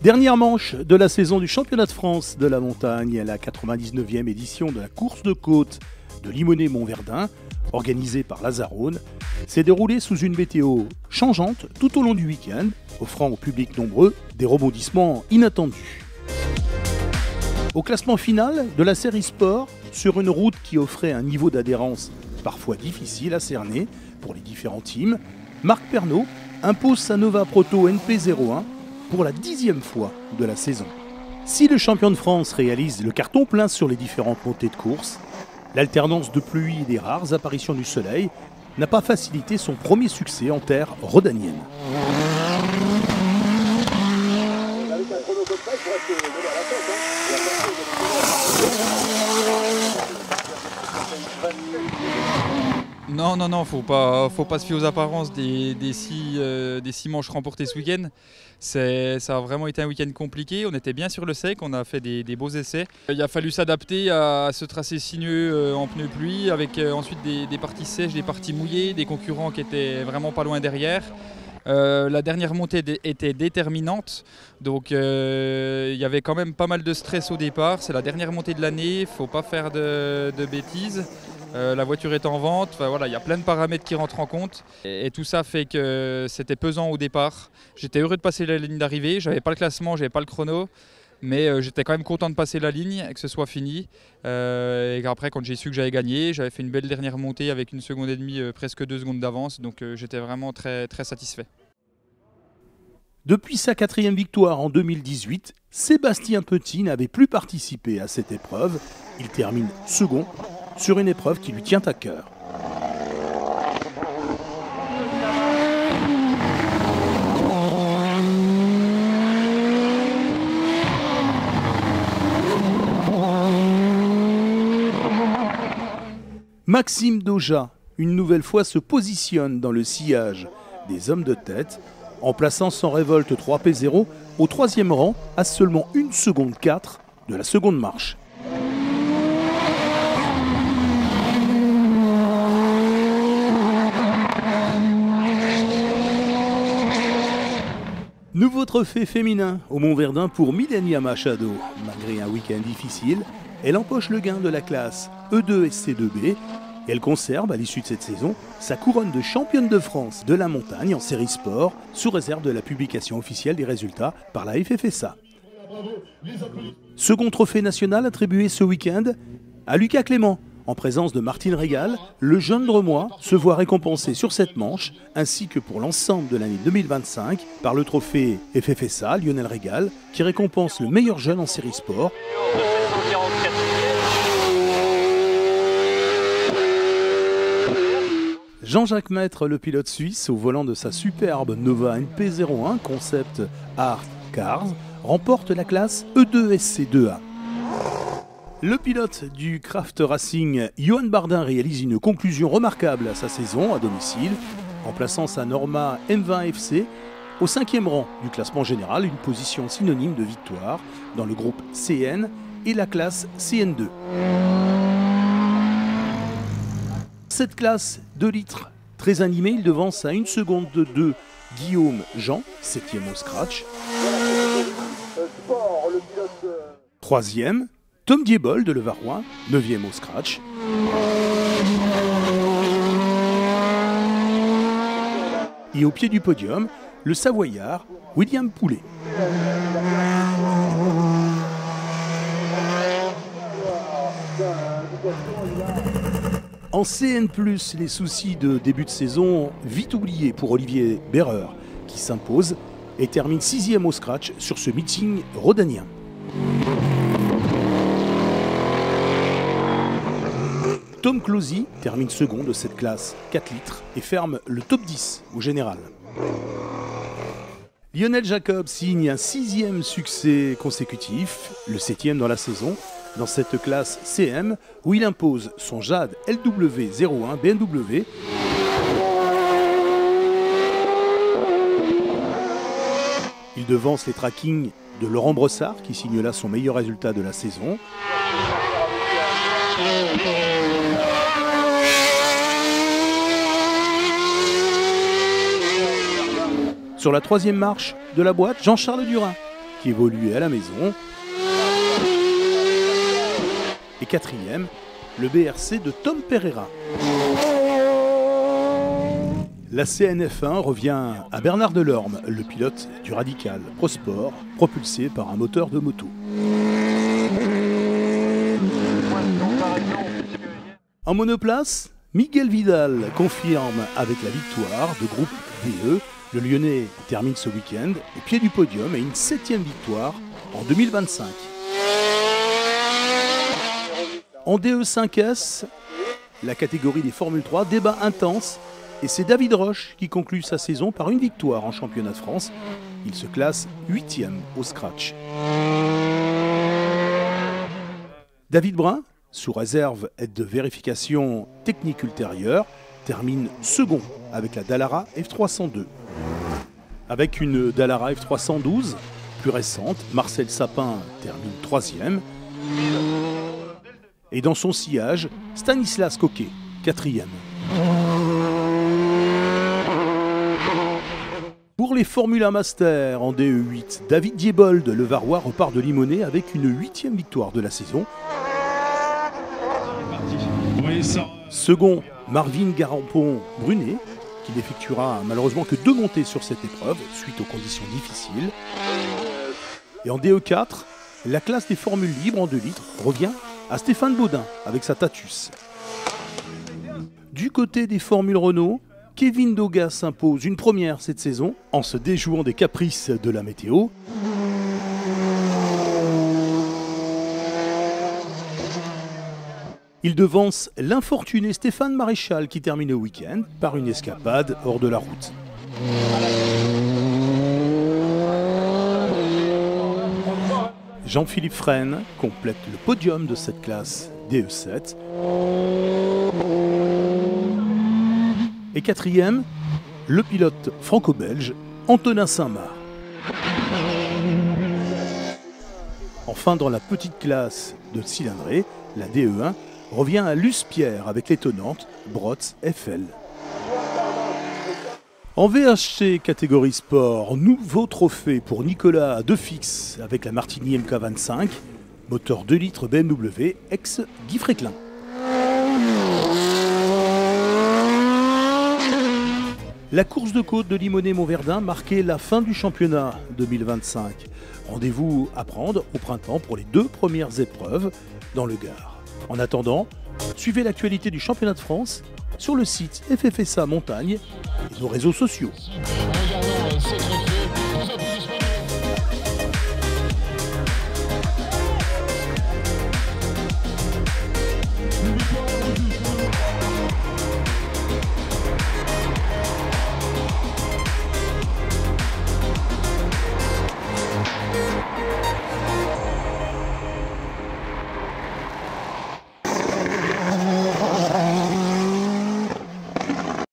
Dernière manche de la saison du championnat de France de la montagne, la 99e édition de la course de côte de Limonest-Montverdun, organisée par Lazarone, s'est déroulée sous une météo changeante tout au long du week-end, offrant au public nombreux des rebondissements inattendus. Au classement final de la série Sport, sur une route qui offrait un niveau d'adhérence parfois difficile à cerner pour les différents teams, Marc Pernaut impose sa Nova Proto NP01 pour la 10e fois de la saison. Si le champion de France réalise le carton plein sur les différentes montées de course, l'alternance de pluie et des rares apparitions du soleil n'a pas facilité son premier succès en terre rhodanienne. Non, faut pas se fier aux apparences des six manches remportées ce week-end. Ça a vraiment été un week-end compliqué. On était bien sur le sec, on a fait des beaux essais. Il a fallu s'adapter à ce tracé sinueux en pneus pluie, avec ensuite des parties sèches, des parties mouillées, des concurrents qui étaient vraiment pas loin derrière. La dernière montée était déterminante, donc il y avait quand même pas mal de stress au départ. C'est la dernière montée de l'année, il ne faut pas faire de bêtises. La voiture est en vente, enfin, voilà, il y a plein de paramètres qui rentrent en compte et tout ça fait que c'était pesant au départ. J'étais heureux de passer la ligne d'arrivée, j'avais pas le classement, j'avais pas le chrono, mais j'étais quand même content de passer la ligne et que ce soit fini. Et après, quand j'ai su que j'avais gagné, j'avais fait une belle dernière montée avec 1,5 seconde, presque 2 secondes d'avance, donc j'étais vraiment très, très satisfait. Depuis sa 4e victoire en 2018, Sébastien Petit n'avait plus participé à cette épreuve. Il termine second sur une épreuve qui lui tient à cœur. Maxime Doja, une nouvelle fois, se positionne dans le sillage des hommes de tête en plaçant son Revolt 3P0 au 3e rang à seulement 1,4 seconde de la seconde marche. Nouveau trophée féminin au Montverdun pour Millenia Machado. Malgré un week-end difficile, elle empoche le gain de la classe E2 SC2B et elle conserve, à l'issue de cette saison, sa couronne de championne de France de la montagne en série sport, sous réserve de la publication officielle des résultats par la FFSA. Second trophée national attribué ce week-end à Lucas Clément. En présence de Martine Régal, le jeune Dremois se voit récompensé sur cette manche, ainsi que pour l'ensemble de l'année 2025, par le trophée FFSA Lionel Régal, qui récompense le meilleur jeune en série sport. Jean-Jacques Maître, le pilote suisse, au volant de sa superbe Nova NP01 Concept Art Cars, remporte la classe E2 SC2A. Le pilote du Craft Racing, Johan Bardin, réalise une conclusion remarquable à sa saison à domicile, en plaçant sa Norma M20 FC au 5e rang du classement général, une position synonyme de victoire dans le groupe CN et la classe CN2. Cette classe 2 litres très animée, il devance à 1,2 seconde Guillaume Jean, 7e au scratch. 3e, Tom Diebol de Levallois, 9e au scratch. Et au pied du podium, le Savoyard William Poulet. En CN+, les soucis de début de saison vite oubliés pour Olivier Berreur, qui s'impose et termine 6e au scratch sur ce meeting rhodanien. Tom Closy termine second de cette classe 4 litres et ferme le top 10 au général. Lionel Jacob signe un 6e succès consécutif, le 7e dans la saison, dans cette classe CM où il impose son Jade LW01 BMW. Il devance les trackings de Laurent Brossard qui signe là son meilleur résultat de la saison. Sur la 3e marche de la boîte, Jean-Charles Durin qui évoluait à la maison. Et quatrième, le BRC de Tom Pereira. La CNF1 revient à Bernard Delorme, le pilote du Radical Prosport, propulsé par un moteur de moto. En monoplace, Miguel Vidal confirme avec la victoire de groupe DE. Le Lyonnais termine ce week-end au pied du podium et une 7e victoire en 2025. En DE5S, la catégorie des Formule 3, débat intense, et c'est David Roche qui conclut sa saison par une victoire en championnat de France. Il se classe 8e au scratch. David Brun, sous réserve de vérification technique ultérieure, termine second avec la Dallara F302. Avec une Dallara F312 plus récente, Marcel Sapin termine 3e. Et dans son sillage, Stanislas Coquet, 4e. Pour les Formula Master en DE8, David Diebold, le Varois, repart de Limonest avec une 8e victoire de la saison. Second, Marvin Garampon-Brunet, qui n'effectuera malheureusement que 2 montées sur cette épreuve, suite aux conditions difficiles. Et en DE4, la classe des formules libres en 2 litres revient à Stéphane Baudin avec sa Tatus. Du côté des formules Renault, Kevin Doga s'impose une première cette saison en se déjouant des caprices de la météo. Il devance l'infortuné Stéphane Maréchal qui termine le week-end par une escapade hors de la route. Jean-Philippe Fresne complète le podium de cette classe DE7. Et 4e, le pilote franco-belge Antonin Saint-Marc. Enfin, dans la petite classe de cylindrée, la DE1 revient à Luce Pierre avec l'étonnante Brotz FL. En VHC catégorie sport, nouveau trophée pour Nicolas Defix avec la Martini MK25, moteur 2 litres BMW ex-Guy Fréquelin. La course de côte de Limonest-Montverdun marquait la fin du championnat 2025. Rendez-vous à prendre au printemps pour les 2 premières épreuves dans le Gard. En attendant, suivez l'actualité du championnat de France sur le site FFSA Montagne et nos réseaux sociaux.